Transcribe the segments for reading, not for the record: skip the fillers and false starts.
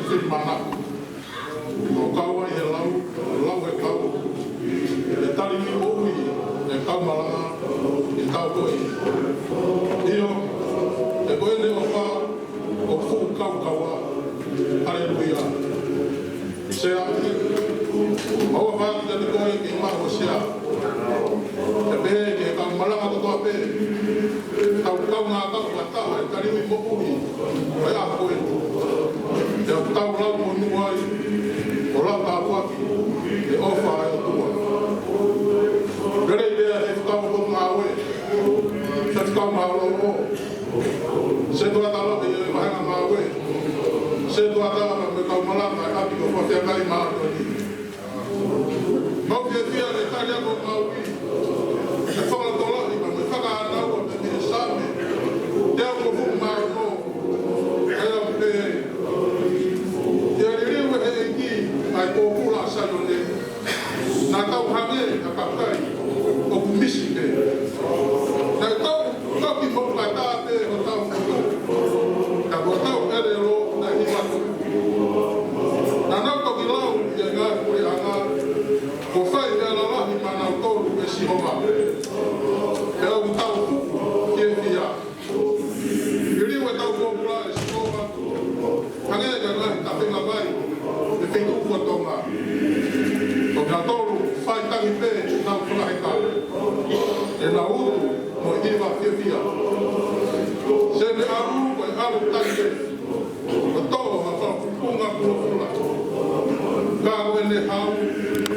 whiwhi mana. O kaua I lau e kau. E tari ni oui e kau malanga I kau koi. Io, e koe le opa o fu kau kaua. Aleluia. Sea, maua whaki tani koe ki maho sea. E pehe ke kau malanga to toa pehe. Kau ngā kau kataha e tari ui mokui. Oi a koe. E o tau lau mo nuai. O lau tā waki. E ofa e o tua. Rere idea e whakau ko ngā oe. Se whakau ngā roho. Se tua tala e e mahanga ngā oe. Se tua tala me kau malanga e api ko whawhia kai maa toni. Mau ke fia e tari ako ngā ui. E whakatola I ma me whakaanau a me me same. Te ako fu maa no. E au pe. Te arirewe he e ki ai kōkura sayo ne. Nā tau hange a kakai o kumisi te. Nā tau toki mo katate o tau kutu. Ka ko tau ere ro na hiwatu. Nā nau toki lau I a ngā kuri a ngā. Ko whai e lalahi mana o tōru e sihoma. E au tau kuku ki e fia. I riu e tau kōkura e sihoma. Hange e ngahi ta whenga mai. E whengu kua tonga. O ngā tōru whai tangi pē nau whakaheka. E nā utu mo hiwa fia. Se me aru ko e aru tangi pē. O tōru ma whakunga kula. Kā koe ne hau,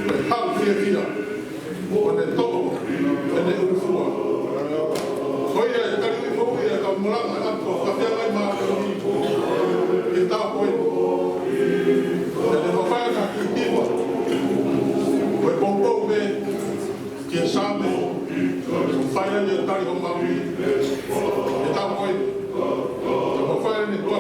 e hau fia. O ne tōru, e ne urufua. Hoi e kariwi moku e ka muranga e ato whawhiangai maa koni. E tā koe. E ne mawhaia ki tiwa. Koe pōpou me ki e sāme. Whaia ni e tari o maui. E tā koe. E mawhaia ni kua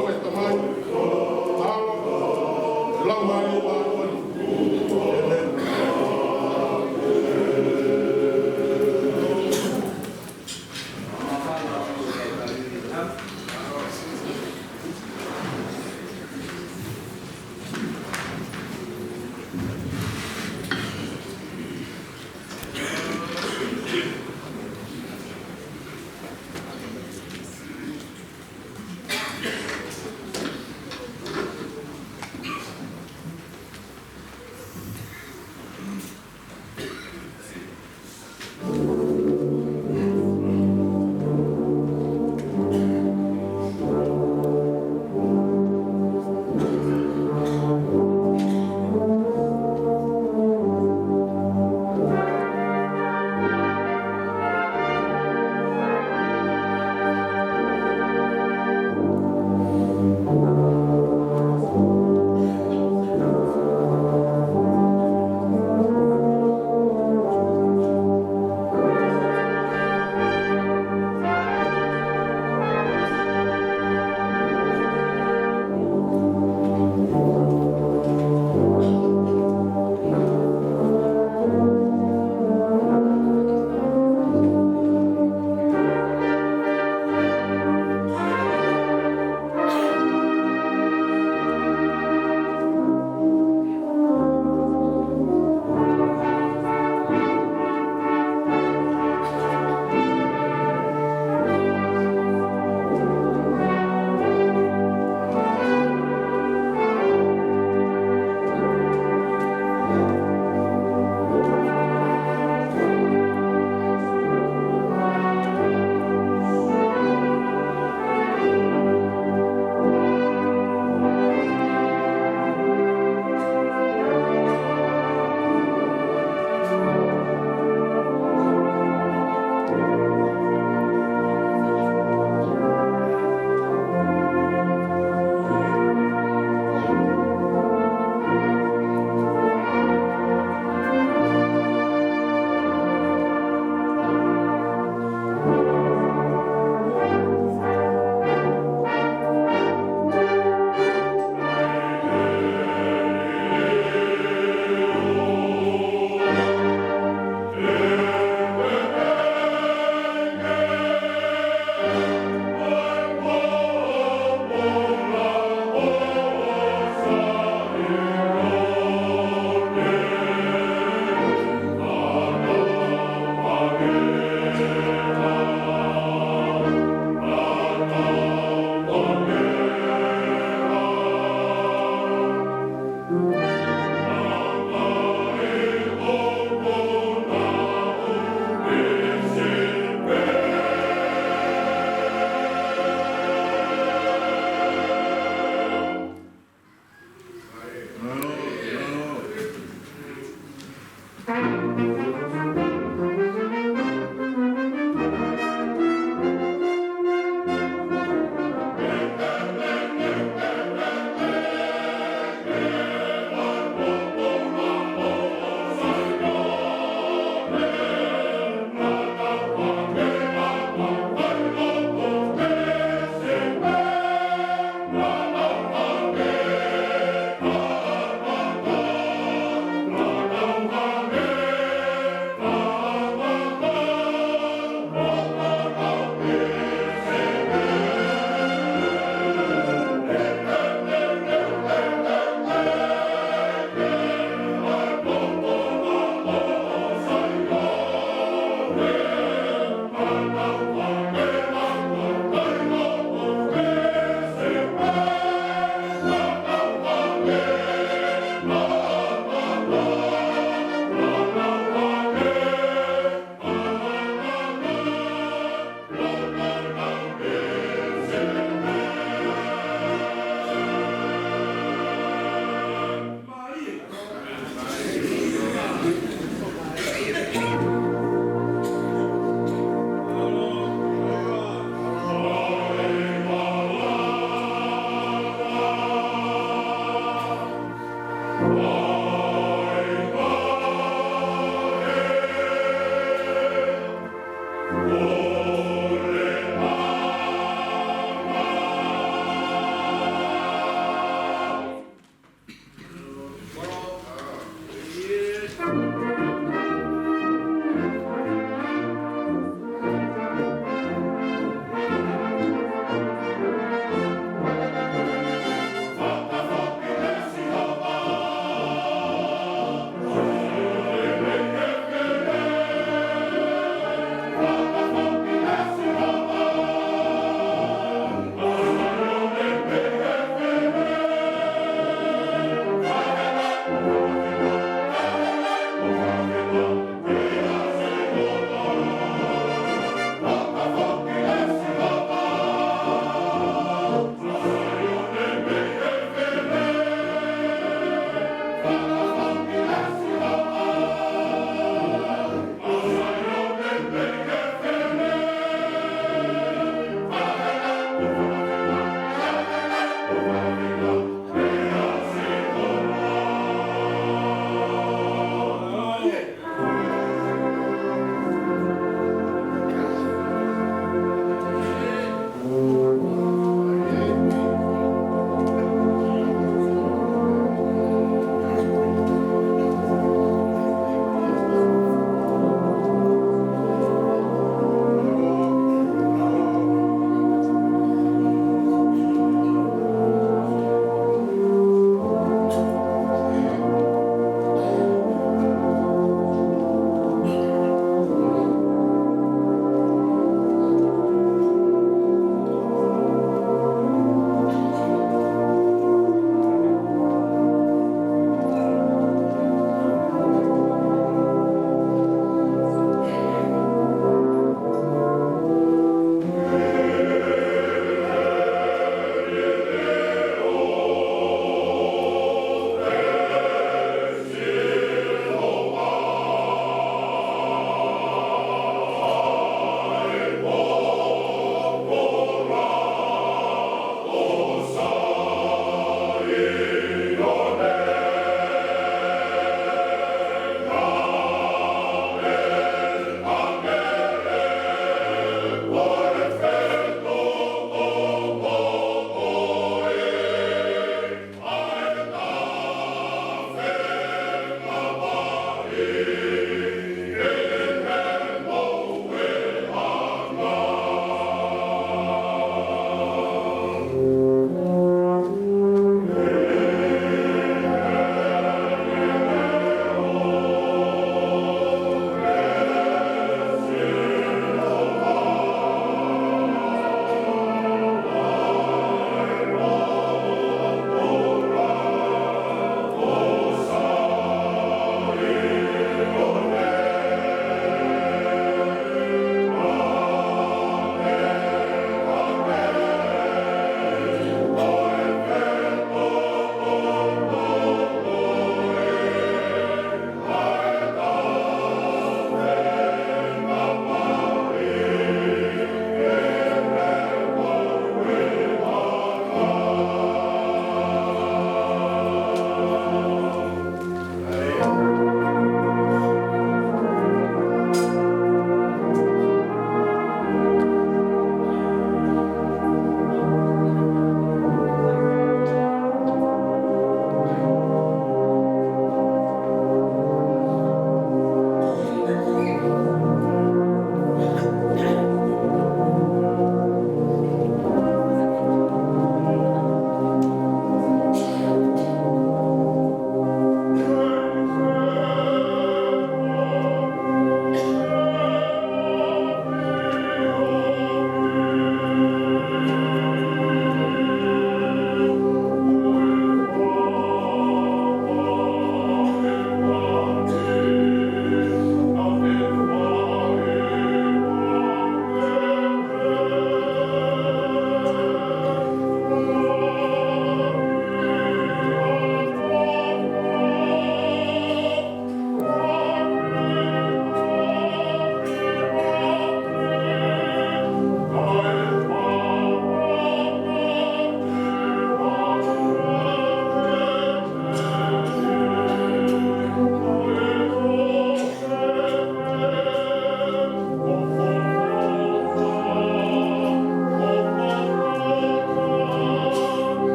Thank you.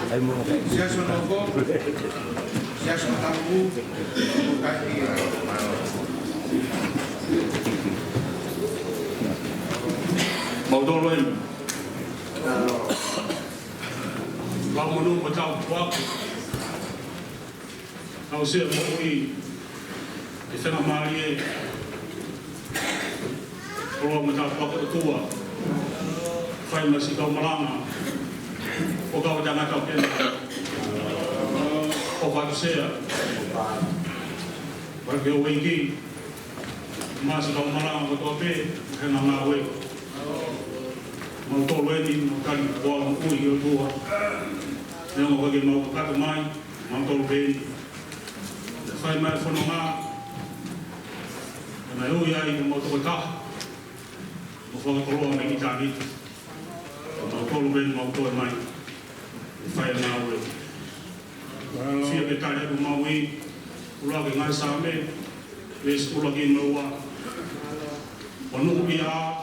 Siasa nopo, siasa tamu, kaki. Mau tolong. Bang menung macam buat. Kau siap mui. Di sana mari. Kalau macam buat tua. Fai masih kau melama. Kau jangan kau kena. Kau baru saya. Bagi wiki. Masih kau melama betul apa? Kena ngawe. Mau tolong ini, mau kali buang kui ke tua. Yang mau bagi mau kata mai, mau tolong ini. Fai mai fonoma. Karena itu ya itu mau tolong kah. Mau tolong lagi jadi. Mau tolong ini mau tolong mai. Fai nawe. Siapa kali aku mau ini, ulah dengan sampai, wes ulah dengan luar. Penuh dia.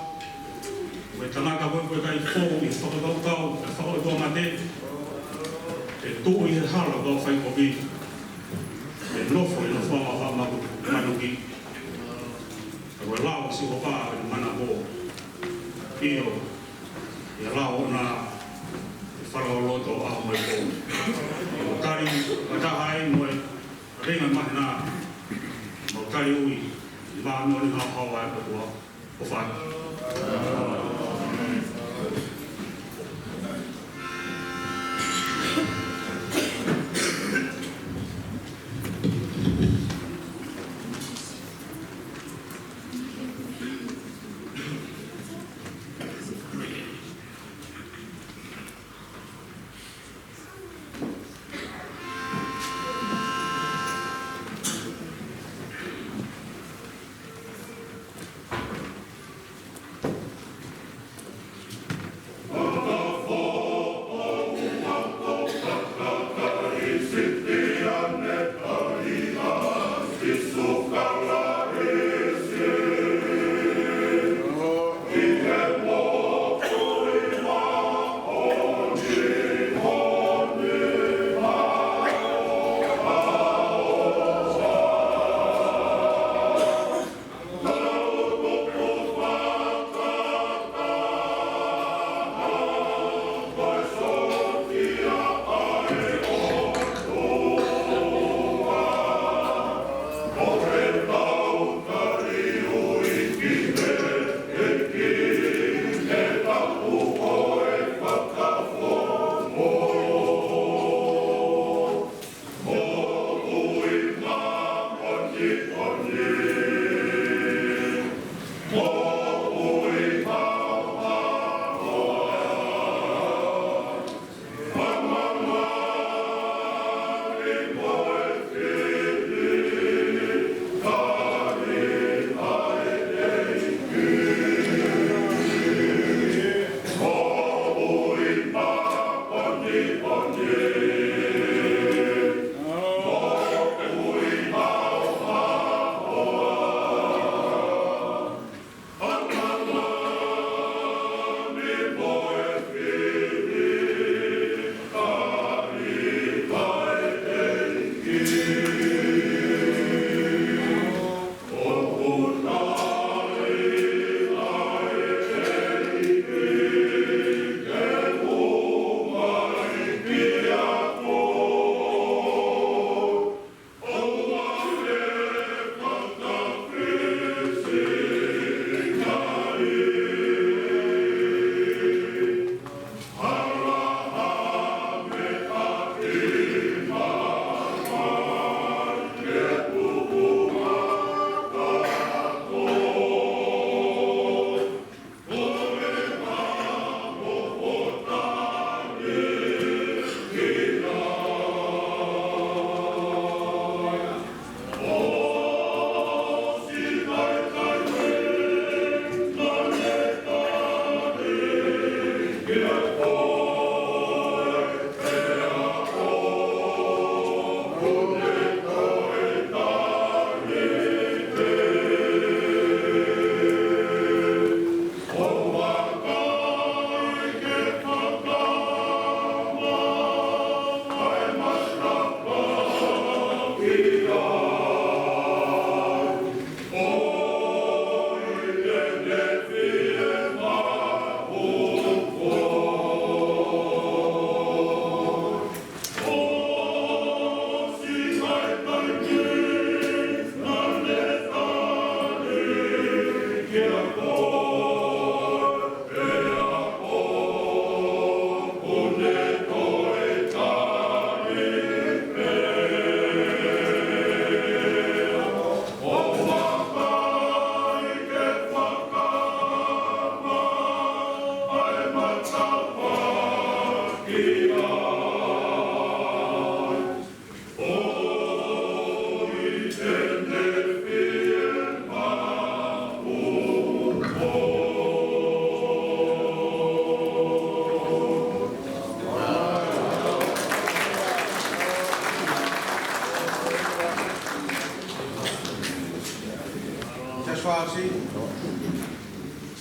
Tengah kau kai fo, fakau kau, fakau kau mati. Tu ini hal kau fai kopi. Lofo manuki. Kalau lau si bapa mana bo. Iyo, ya lau na farao loto ah mai bo. Kali matahai moi dengan mana. Mau kali ui, ba noi hau ai berdua. Kufan.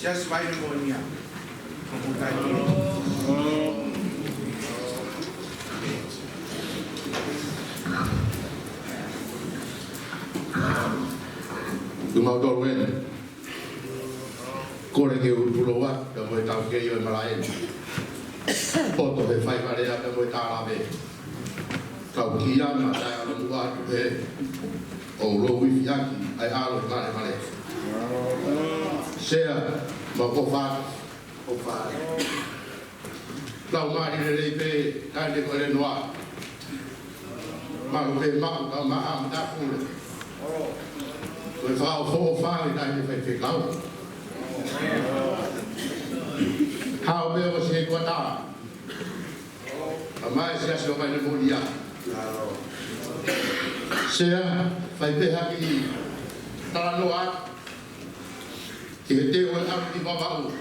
Just by pneumonia. Kamukai. Mau tol wen ko le ke ulo wa ka mo ta ke yo malai poto he fai pare ya ka mo ta la be ka ki ya ma ta lo wa he o lo wi ya ki ai a lo male male sea ma ko fa la ma ni le pe ka le ko le noa ma lo pe ma ka ma am ta fu We file 4 or 5 days if they go. How be was he got out? A mais just over the Modia. Sea, fai pe haki ta no at. Ki te o am di baba u.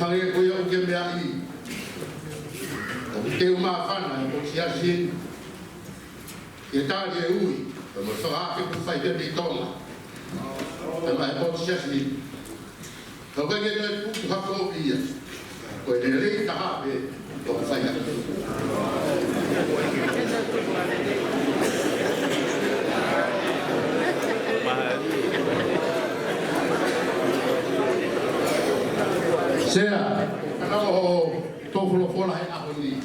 Hange ko yo ke me ai. O te uma fana o sia sin. Ki ta de ui. Mo so ha ke ku fai de toma. E mai po sia sin. Ko ke ne ku ha ko bia. Ko ne le ta ha be ko fai ya. Sea, ano to fulo fola ai a ni.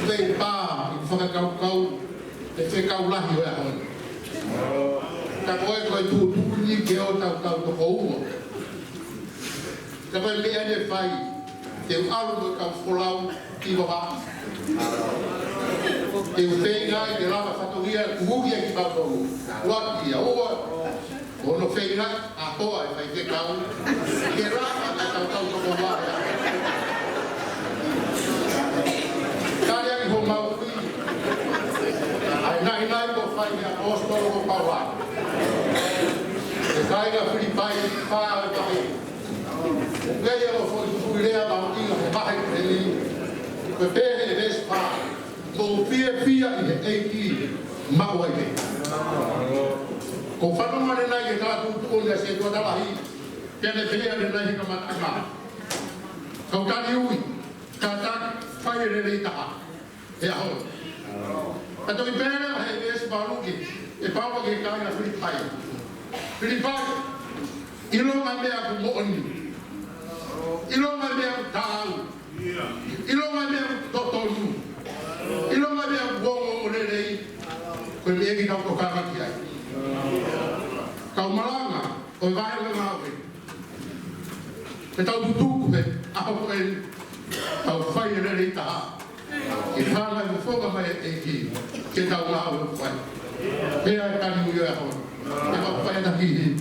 Vei pa, fa kau e fe kau lahi o hon. Ta koe koe tu ni ke o tau to ko umo. Ta koe me ane fai te alu mo kau folau ki baba. Te fei ngai te lava fatoria kuhugia ki babo. Waki a oa. Ono fei ngai a toa e fai te kau. Ke rama te tau to ko wa. Kaya ki ho mau Nai ko fai a apostolo ko Paula. E kai ga Filipai fa e kai. Ngai o fo tu lea ba ki o pai ni. Ko pere e ves pa. Ko fia e ki ma wa ke. Ko fa no mane nai ka tu ko le se ko da la hi. Pene pele ne nai ka ma ma. Ko ka ni ui. Ka ta fai le ta. E a ho. Atau ibera hai ves baluki e papa ke kai na Filipai. Filipai ilo ngame aku mooni. Ilo ngame aku tau. Ilo ngame aku totonu. Ilo ngame aku bongo olelei. Ko me ki tau ko kaka ki ai. Kau malanga o vai le ngawe. Ke tau tutuku me ako e tau fai le ta. I hala i foga mai e ki ke tau ngā o whai. Pea e tani ui e hon. E wa whai na hihi.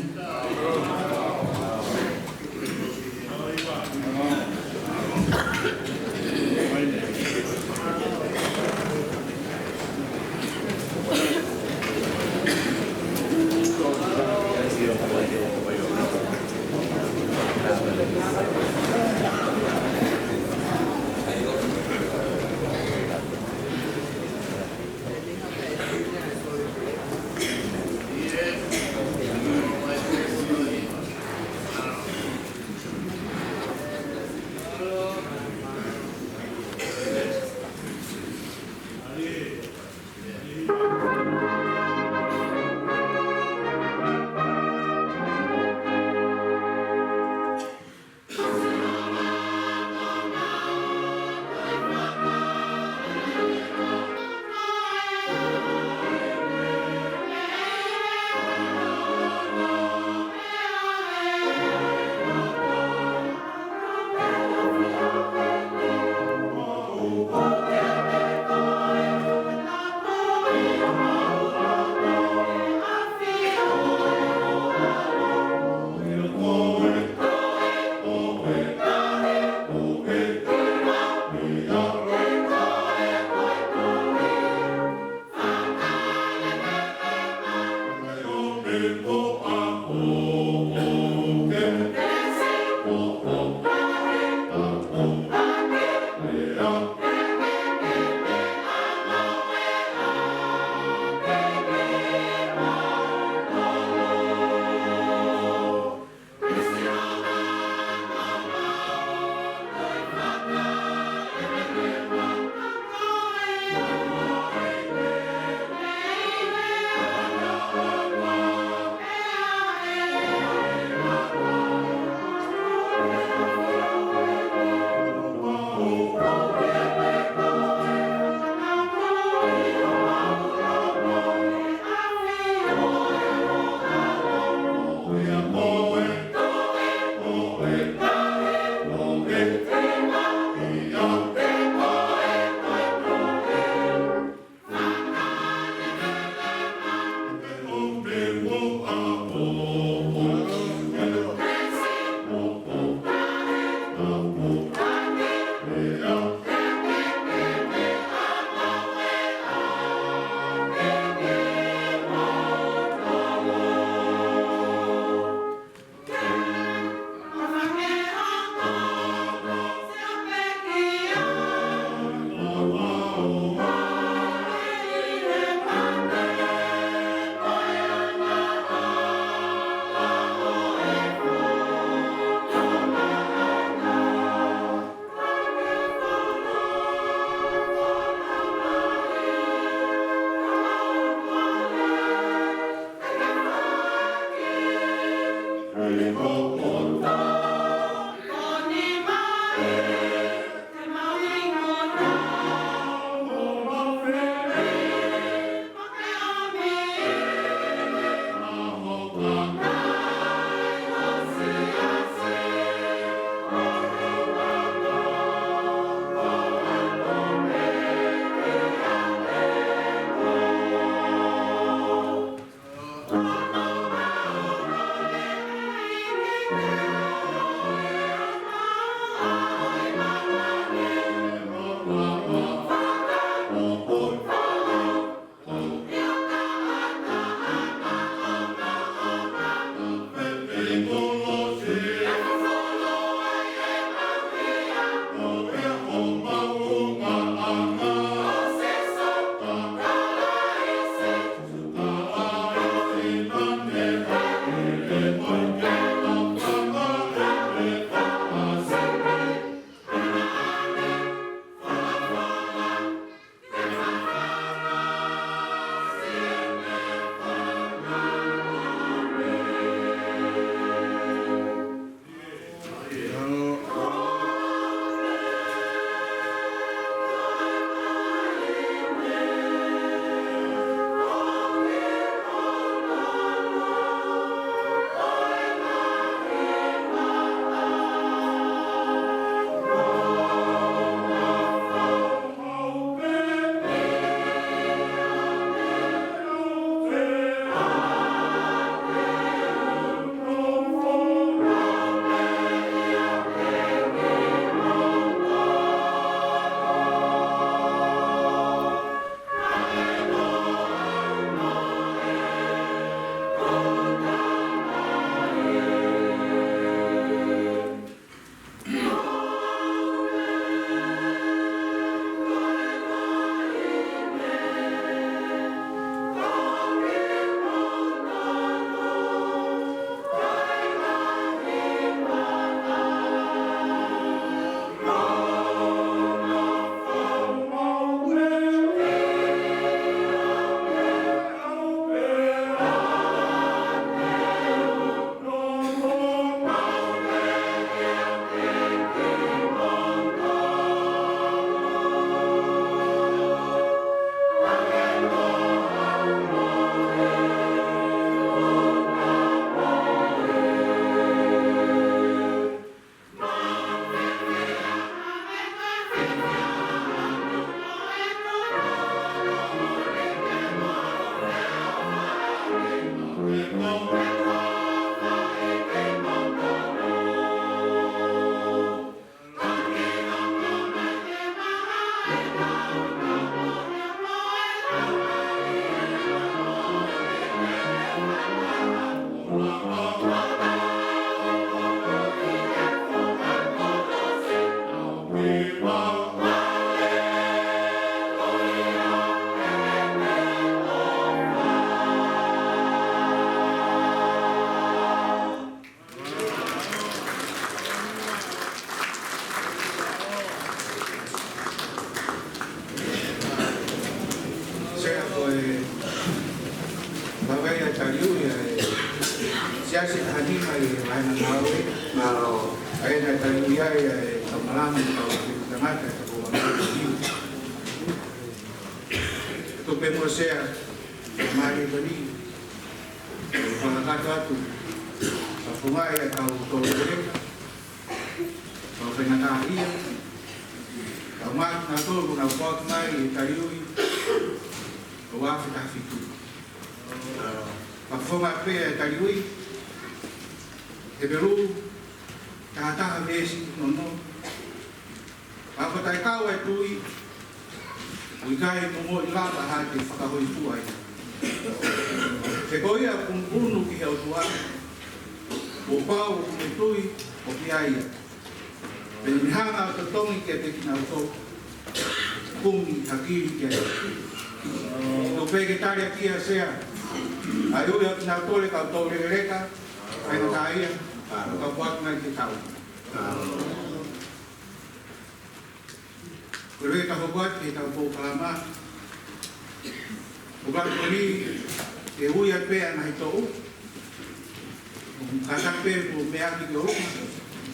Katape mo mea ki oruma,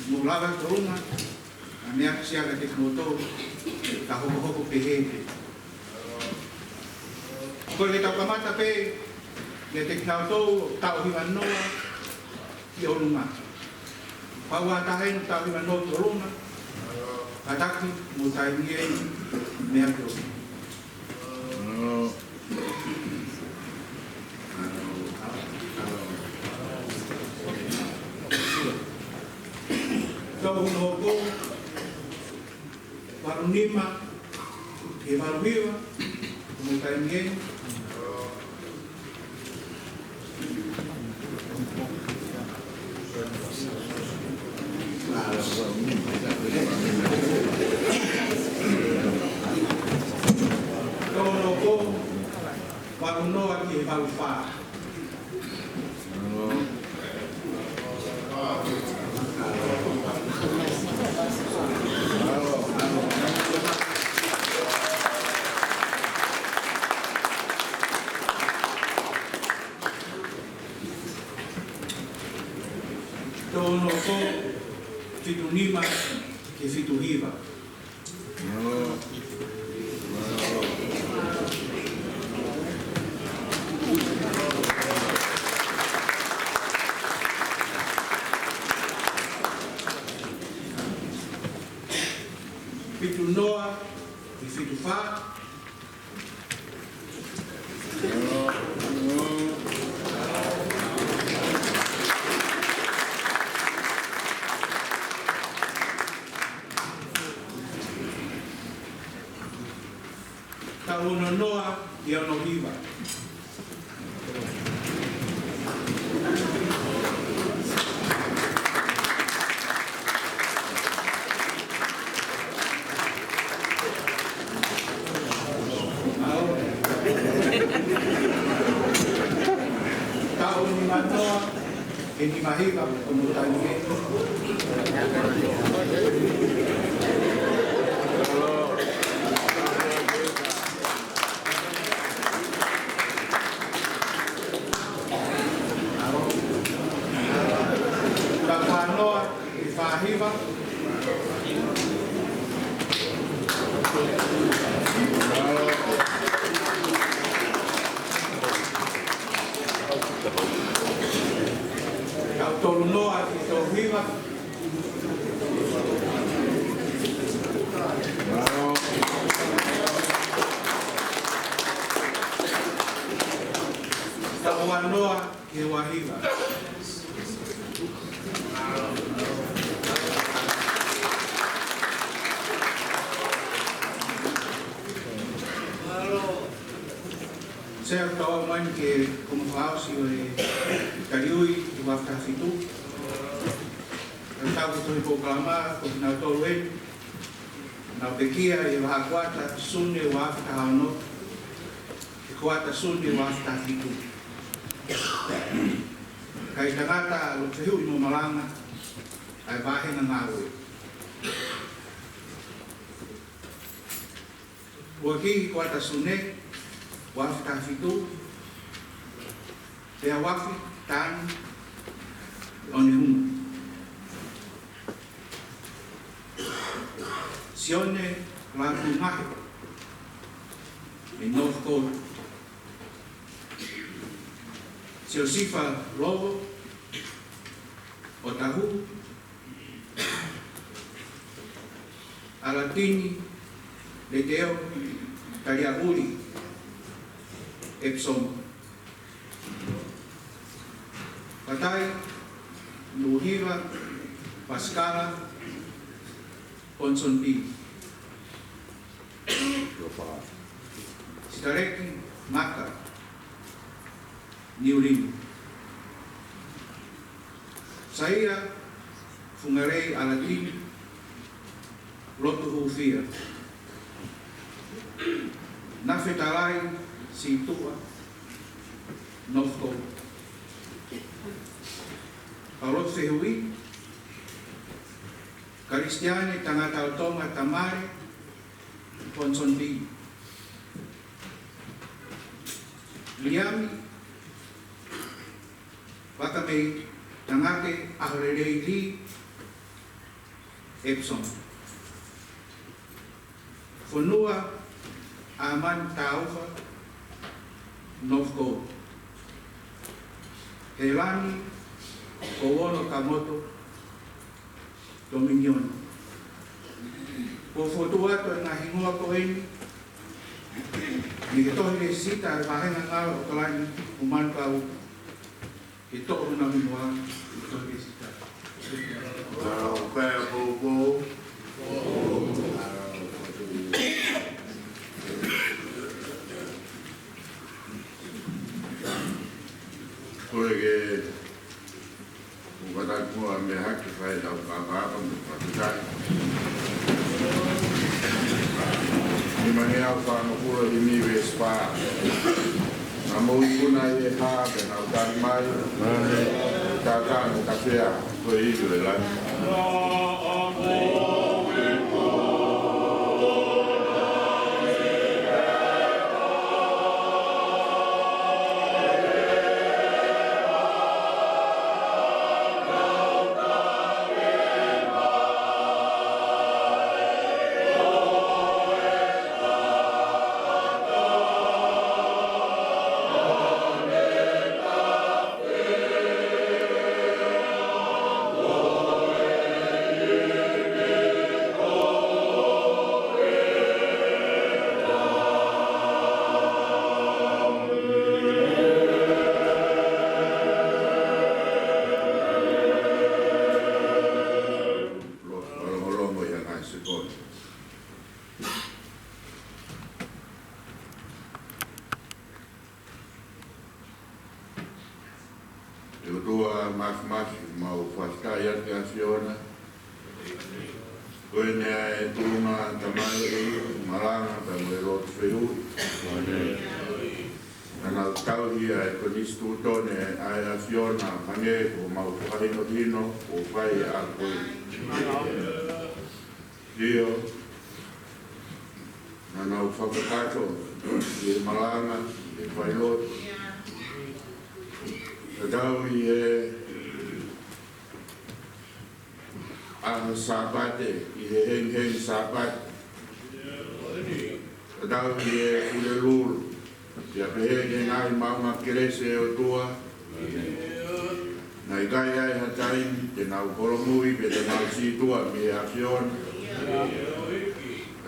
mo lava oruma, a mea ki siaga te kinoto, ka hoko pehe. Ko le tau kamata pe, le te kinoto, tau hiwa noa, ki oruma. Paua tahe no tau hiwa noa ki oruma, kataki mo tai ngie mea ki oruma. Kau noko, warunima, ke waruhiwa, kumukai mgeni. Kau noko, warunoa ke warufaa. Tono ko fitu nima ke fitu hiva. Fitu noa ke fitu fa. Uno noa y uno viva. Tao ni manoa y ni mahiva como también. Arriba. Autonoa que está arriba. Noa que o arriba. Certo ao mãe que como falasse o Cariui o Aftafitu eu estava todo proclamar porque na Tolue na Pequia e o Hakuata Sunni o Aftahano e Kuata Sunni o Aftafitu kai tangata lo tehu mo malanga ai bahe na ngawe Waki Kuata Sunni wafi tafitu e wafi tan oni huma sione la kumahe in North Dakota si osifa lobo otahu alatini leteo taliaguri Epsom Patai Luhiva Pascala Ponson P Sitareki Maka Niurim Saya Fungarei Alatini Lotu Hufia Nafetalai Situa North Dakota Parot Fehui Karistiane Tangata Tonga Tamare Ponson B Liami Wakame Nangake Ahrelei Li Epson. Fonua Aman Taufa Novko. Helani Kowono Kamoto Dominion. Po fotua to na hingoa ko ini. Ni to ni sita bahenga ngalo kalani uman kau. Ito na minwa ito ni sita. Bobo. Porque o bataco a minha que faz ao cavalo para cuidar. De manhã eu falo por de mim vespa. A moicuna e rabe na o mai. Tá no café foi isso lá. Eu estou a mais mau afastar e atenção. Quando é turma também malanga também outro feio. Na tauhia é por isso tudo né a aciona mane o mau fazendo dino o pai a coi. Dio na o fabricato de malanga de pilot. Tauhi e a sabate i he heng sabat. Tauhi e ulelul ia pehe ngai maunga kerese o tua. Nai kai ai hatai te nau kolomui pe te nau si tua me afion.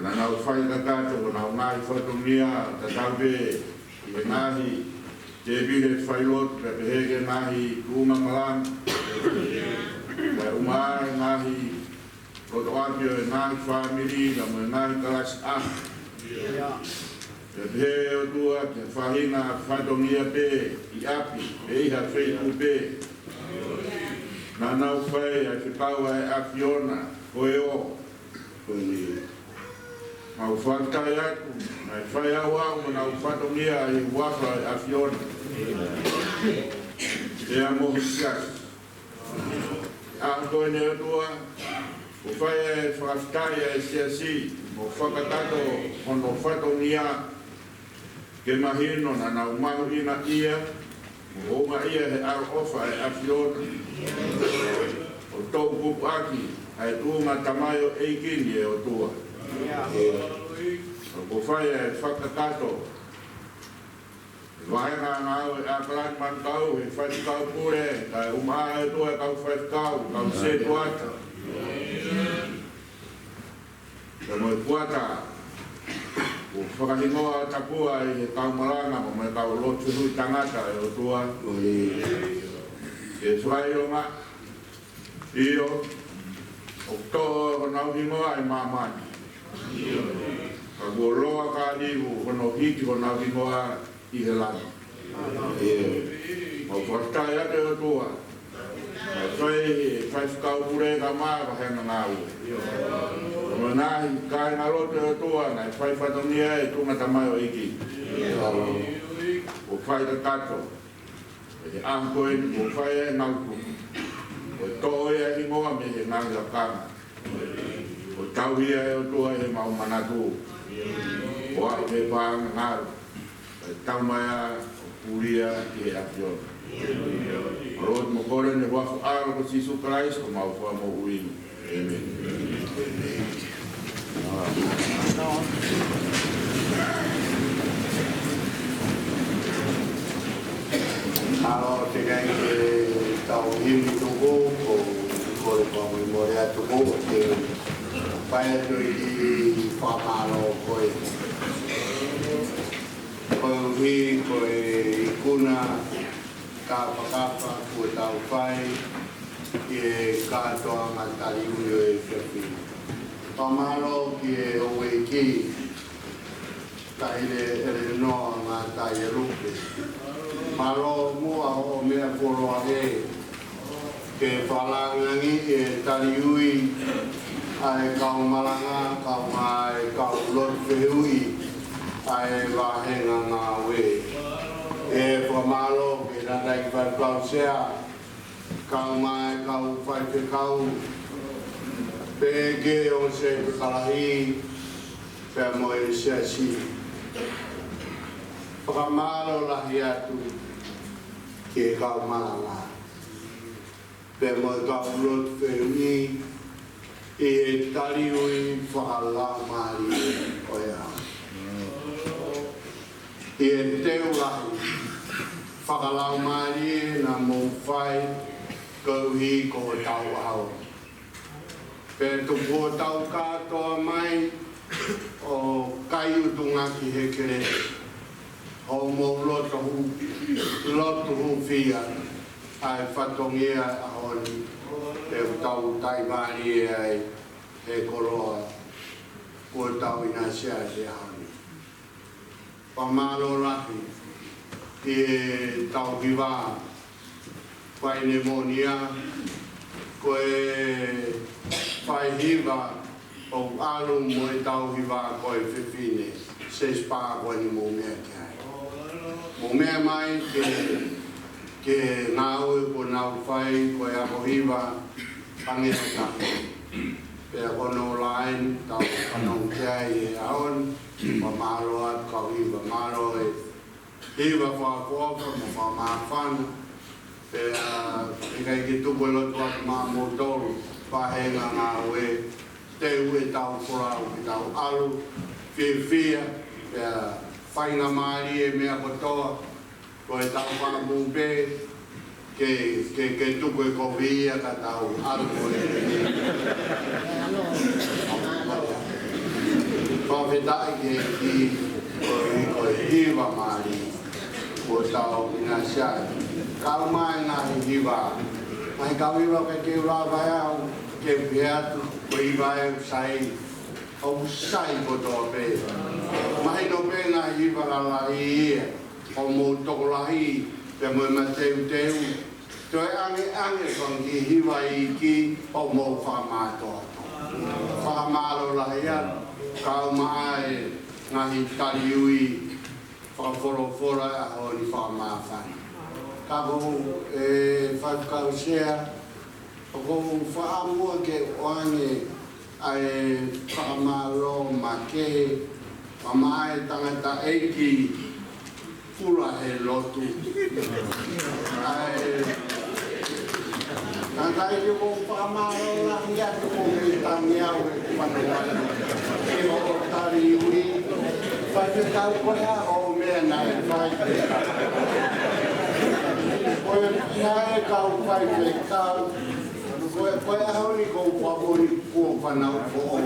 Na nau fai kakato nau ngai whatumia ta taupe i ngahi te bire whailot ka pehege ngahi kuma malang ka umai ngahi roto apio e ngahi whamiri ka mo ngahi kalas ah te pehe o tua te whahinga whatongia pe i api e iha wheiku pe na nau whai a te kaua e afiona koe o mau whakai aku mai whai au au na whatongia i wafa e afiona e a mohisias a koe ne tua o whai e whakatai e siasi mo whakatato hono whatongia ke mahino na nau mahu ina ia mo oma ia he ar ofa e afiona o tau pupu aki ai tuunga tamayo eikini e o tua o whai e whakatato Vahenga ngau e akalan man kau e whai kau pure kai umaa e tua kau whai kau se tuata ka mo puata o whakahingoa tapua e kau malanga mo me kau lotu hui tangata e o tua e swai o ngā iyo o toa honau hingoa e mamani ka kuoloa ka lihu hono hiki honau hingoa i he lana. Mau whastai ate o tua. Whai whakau pure ka maa wahenga ngāu. Mo nāhi kai ngā rote o tua, nai whai whatongia e tunga tamai o iki. O whai ka kato. E he ankoe ni o whai e ngauku. O toi e hingoa me he ngāi la kanga. O tauhia e o tua he mau manatu. O au he pāanga ngāu. Taumaya, Puria e Afiona. Lord mo kore ne wafu aro ko Jesus Christ ko mau fa mo uin. Amen. Alo te kai ke tau himi tuku ko kore ko mo ya tuku ke pai to I whamaro koe. Koe hi koe ikuna kapa koe tau whai e katoa matari ui e whiawhina. Whamaro ki e oe ki taile ere noa matai e rupe. Maro mua o mea koroa e ke whalangangi e tari ui ai kau malanga, kau mai, kau lot whihui, ai wahenga ngā we. E whamalo, ke randai whai kau sea, kau mai, kau whai te kau, pege o se te kalahi, pia moe sea si. Whamalo lahi atu, ke kau malanga. Pia moe kau lot whihui, e tari ui whakalau maari o ea. E teo lahi whakalau maari na mō whai kauhi ko tau au. Pea tupu o tau katoa mai o kai utunga ki hekere. Ho mō loto hu whia ai whatongia ahoni. E tau tai maari ai e koroa ko tau ina sea se ahoni. Whamaro rahi e tau hiwa whai pneumonia koe whai hiwa o alu mo e tau hiwa koe whiwhine se spa koe ni mō mea ki hai. Mō mea mai ke ngāue ko nau whai koe ako hiwa pangeta. Pea kono lain tau anong kia e aon, wa maro at kau hiwa maro e hiwa whakofa mo whamawhana. Pea kai ki tupo lotu at mamo tolu, whahenga ngā ue, te ue tau korau ki tau alu, whiwhia, pea whainga maari e mea kotoa, koe tau whamupe, ke tuku e kovia ka tau alu koe. Whawhetai ke ki koe hiwa maari, ko tau ina siai. Kau mai ngahi hiwa. Mai kau hiwa ke ura vai au, ke whiatu, ko hiwa e sai, au sai kotoa pe. Mai no pe ngahi hiwa la lahi ia, o mo toko lahi, pe mo ma teu. Toi ange kon ki hiwa I ki o mo whamatoa. Whamaro lahi anu, kau mai ngahi tari ui, whakawhorofora a honi whamawhani. Kako e whakau sea, kako whaamua ke oange ai whamaro ma ke, mai tangata eiki, pula he lotu. Nantai ki mo whamaro lahi atu mo me tangi au e whanawai. E o tari ui, whakitau koe a o mea nai whaikau. Koe nai kau whaikau, koe a hauri kou whapori kua whanau ko o.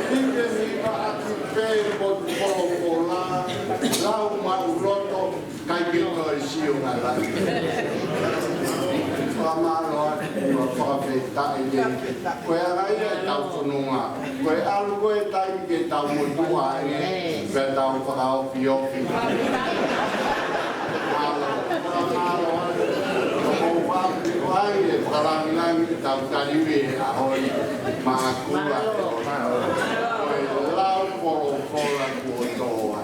Hike hiwa ati pēr motu kolo la, lau mau roto, kai kito e sio ngā lai. Whamaro ati wa whawhetai e, koe arai e tau whanunga, koe alu koe tai ke tau motua e, pe tau whakaopi opi. Whamaro ati, koe whapi koe e whakarangangi tau tariwe e ahoi, maa kua e o. Koe lau poro kora kua toa.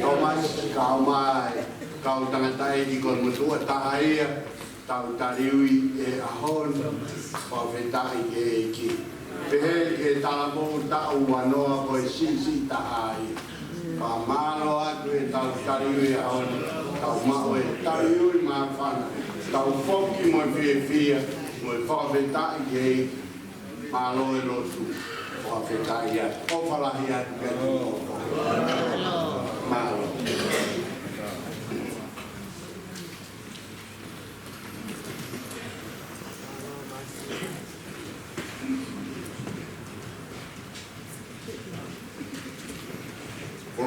Thomas, kau mai, kau tangatai di kon mutua tahaia, tau tariui e ahon, whawhetai e ki. Pehe e talamo tau wanoa koe sisi tahai, Pamalo atu e tau tariu e aoni, tau mao e tariu i mawhana, tau poki mo e fia, mo e whakawhetai kei, malo e lotu, whakawhetai ia, kofalahi atu kia tu moto. Malo.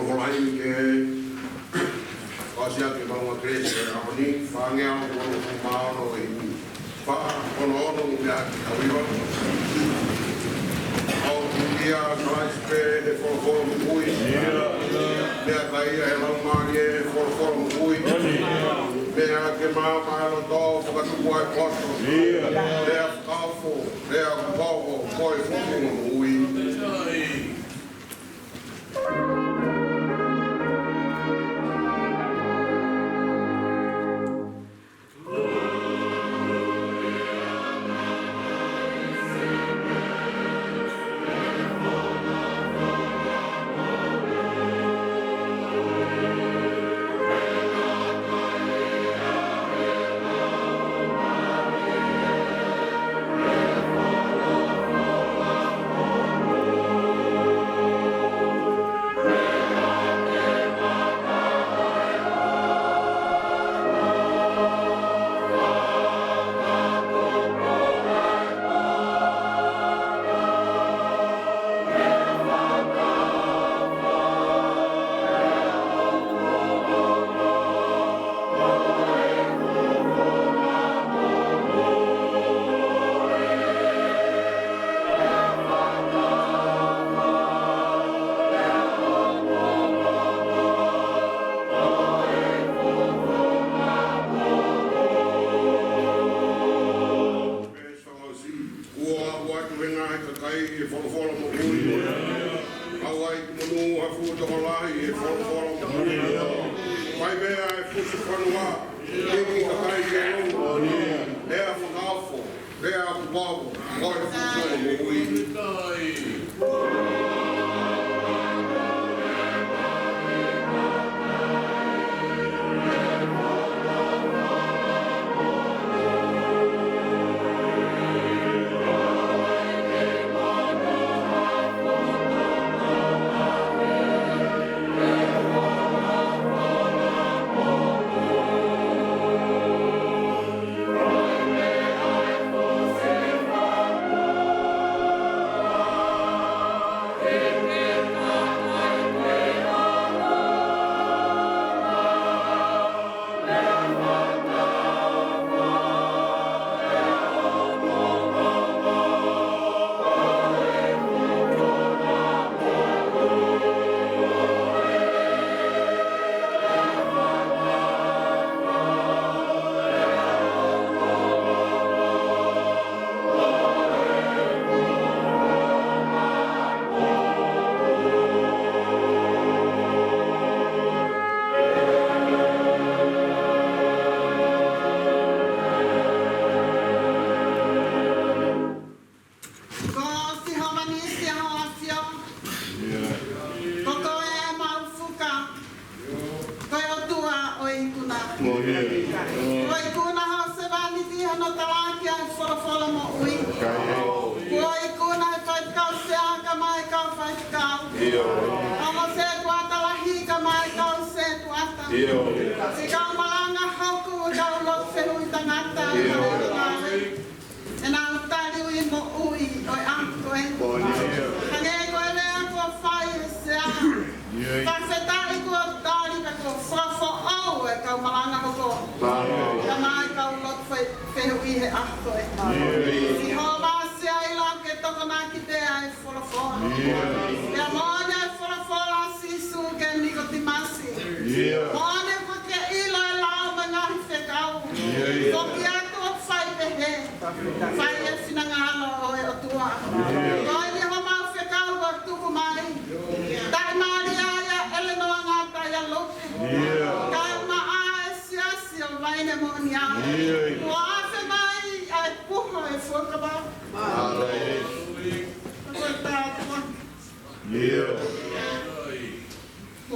Kolai ke kasia ke bang matres ni fangea ko maano e pa kono ya awiwa au dia kaispe e for mui dia kai e la mari e for mui dia ke ma lo to ka tu ai posto dia kafo dia povo foi mui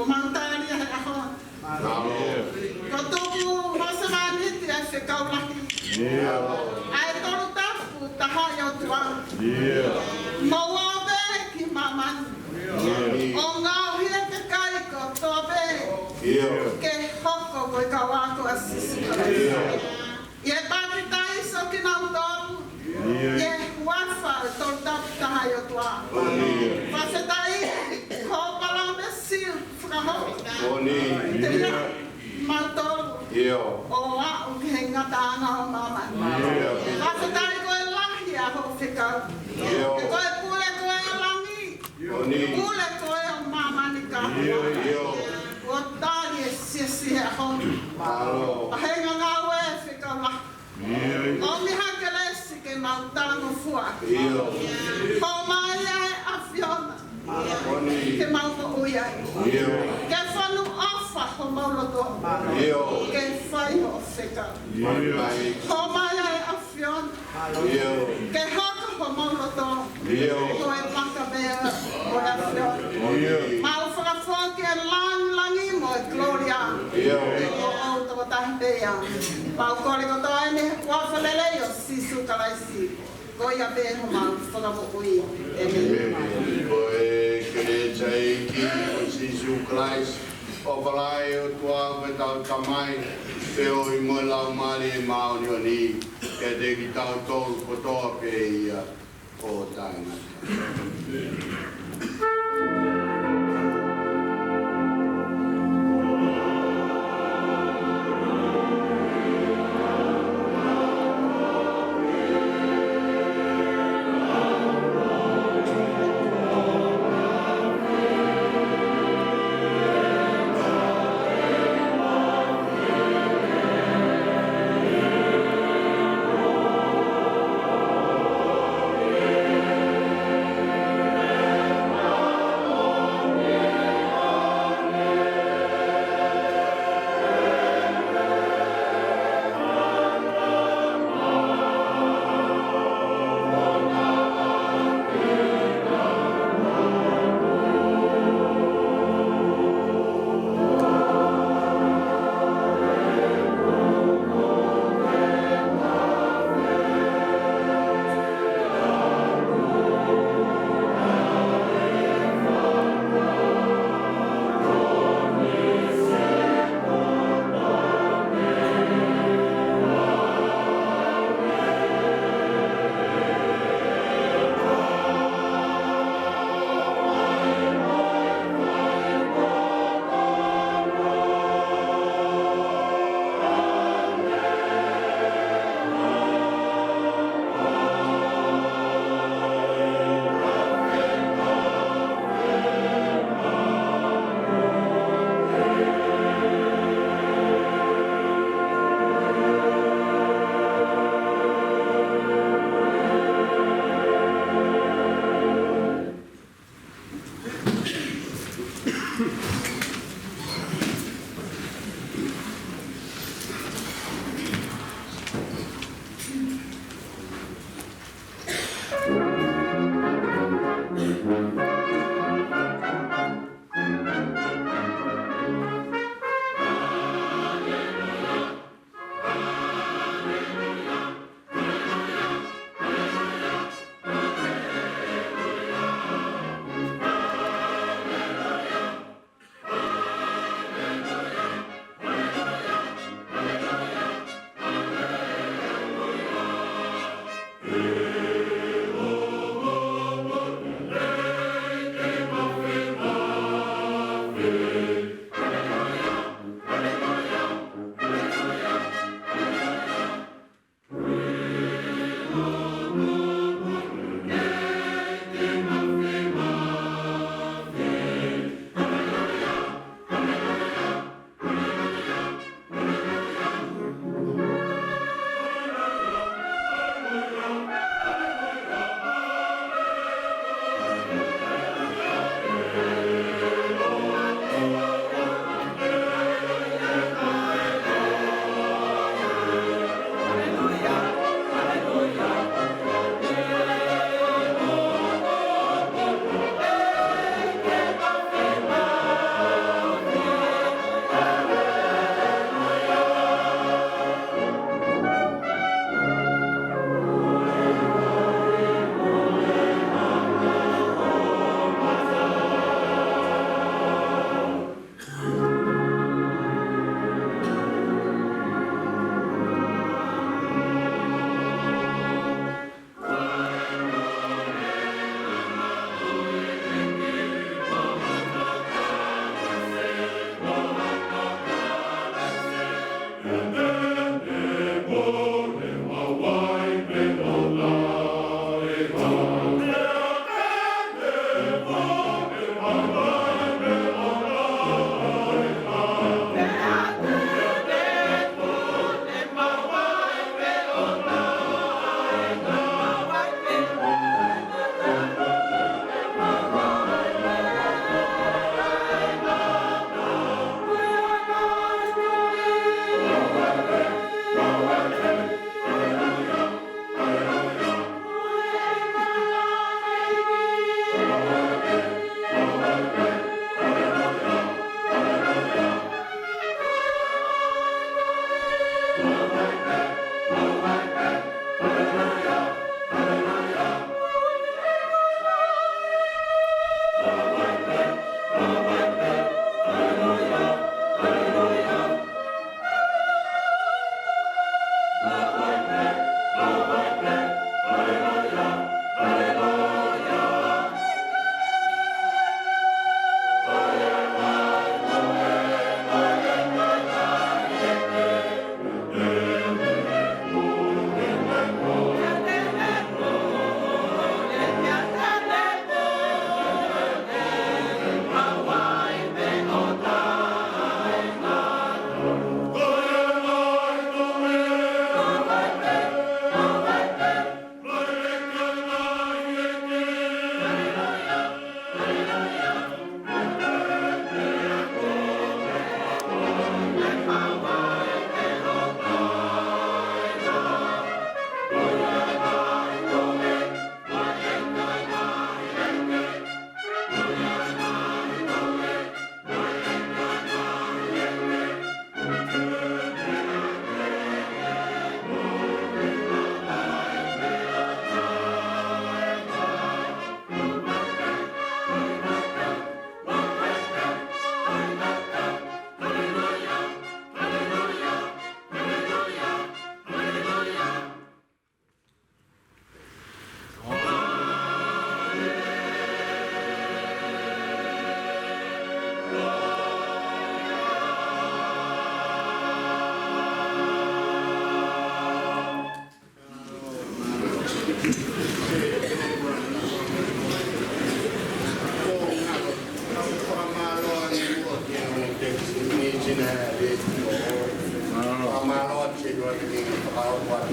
mautari e aho. Ko tuku masamani te a se kaulahi. Ai tolu tapu taha yo tua. Mawabe ki mamani. O ngau hia te kai ko tobe. Ke hoko ko i kawako a sisi. Ie papitai so ki nau tolu. Ie wafa tolu tapu taha yo tua. Whawhetai ko palame sil whakaho. Te ia matolu. O a uki he ngata anga o mamani. Whawhetai ko e lahi a ho whikau. E ko e pule ko e langi. Pule ko e o mamani ka. O tari e sisi he ho. A henga ngā ue e whikau lahi. O miha ke lesi ke mautango fua. Ho mai e a whiona. Ke mauko ui ai. Ke whanu ofa ho mauloto. Ke whai ho whikau. Ho mai e a whiona. Ke hoko ho mauloto. Ko e paka mea o e a whiona. Mau whakawhoki e langi mo e Gloria. O au tawatahi pea. Mau kore ko toa ne wawhalele o sisu kalaisi. Ko ia pe ho mau whakamu ui. Koe kere tai ki o Sisu Christ o walai o tua me tau tamai te o i mo lau mari e maoni o ni ke te ki tau tolu ko toa pe ia o taina.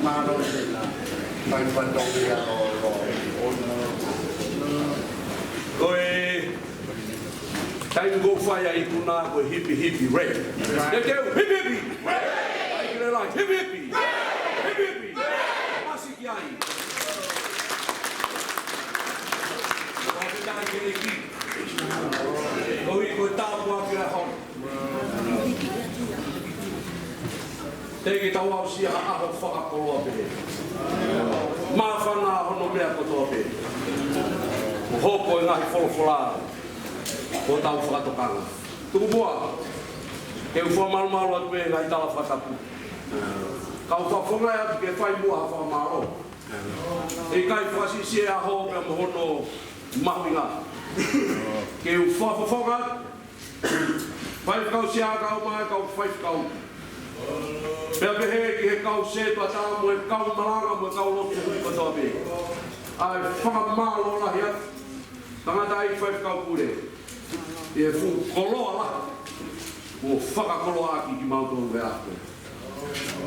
Mano sila. Pai patongia o. Koe time go fire I kuna ko hippie ray. They go hippie. I get like hippie. Hippie. Masiki ai. Ko dai ke ki. Ko ta ko akira hon. Tegi tau au sia aho whakakoloa pe. Mawhana hono mea kotoa pe. Hoko e ngahi wholowhola. Ko tau whakatokanga. Tuku mua. Ke ufua marumaru atu e ngahi tala whatapu. Kau whawhonga atu ke whai mua ha whakamaro. E kai whasisi e aho mea mohono mahuinga. Ke ufua whawhonga. Whai kau sia kau mai kau whai kau. Pea pehe ki he kau sepa tā mo e kau malanga mo e kau lotu hui kotoa pe. Ai whakamalo lahi atu. Tangata ai whai kau pure. E fu koloa la. Mo whakakoloa aki ki mautoru ve ako.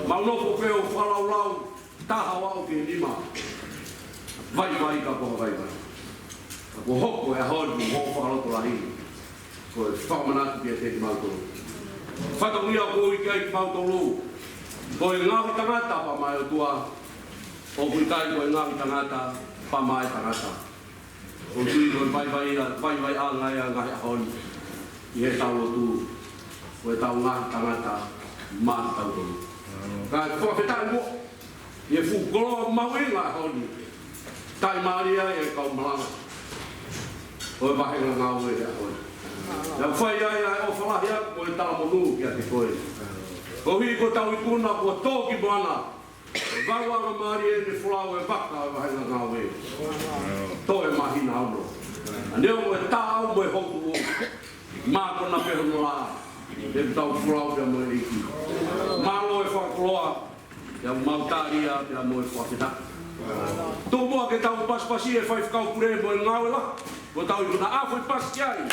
Maunopo peo whalaulau taha wau ke lima. Vai ka poha vai. Ko hoko e hori mo hoko whakaloto lahi. Ko e whakamanatu ki e te ki mautoru. Whakamuia ko i kai ki mautoru. Ko e ngahi tangata pa mai o tua. O kui kai ko e ngahi tangata pa mai tangata. O tui ko e vai a ngai a ngahi ahoni. I he tau o tu. Ko e tau ngahi tangata maa tau toru. Ka e whakawhetai mo. I e fu koloa mawinga ahoni. Tai maria e kau malanga. O e wahenga ngau e ahoni. Ia whai ai o whalahi aku ko e tala monu ki a te koe. Ko hui ko tau i kuna ko tōki moana. Vauanga maari e te whulau e waka e wahenga ngau e. Tō e mahina auno. Aneo mo e tā au mo e hotu o. Mā kona peho no la. E tau whulau pia mo e iki. Mālo e whakoloa. Ia mautaria pia mo e whaketa. Tō mua ke tau paspasi e whai whakau pure mo e ngau e la. Ko tau i kuna a whai pas ki ai.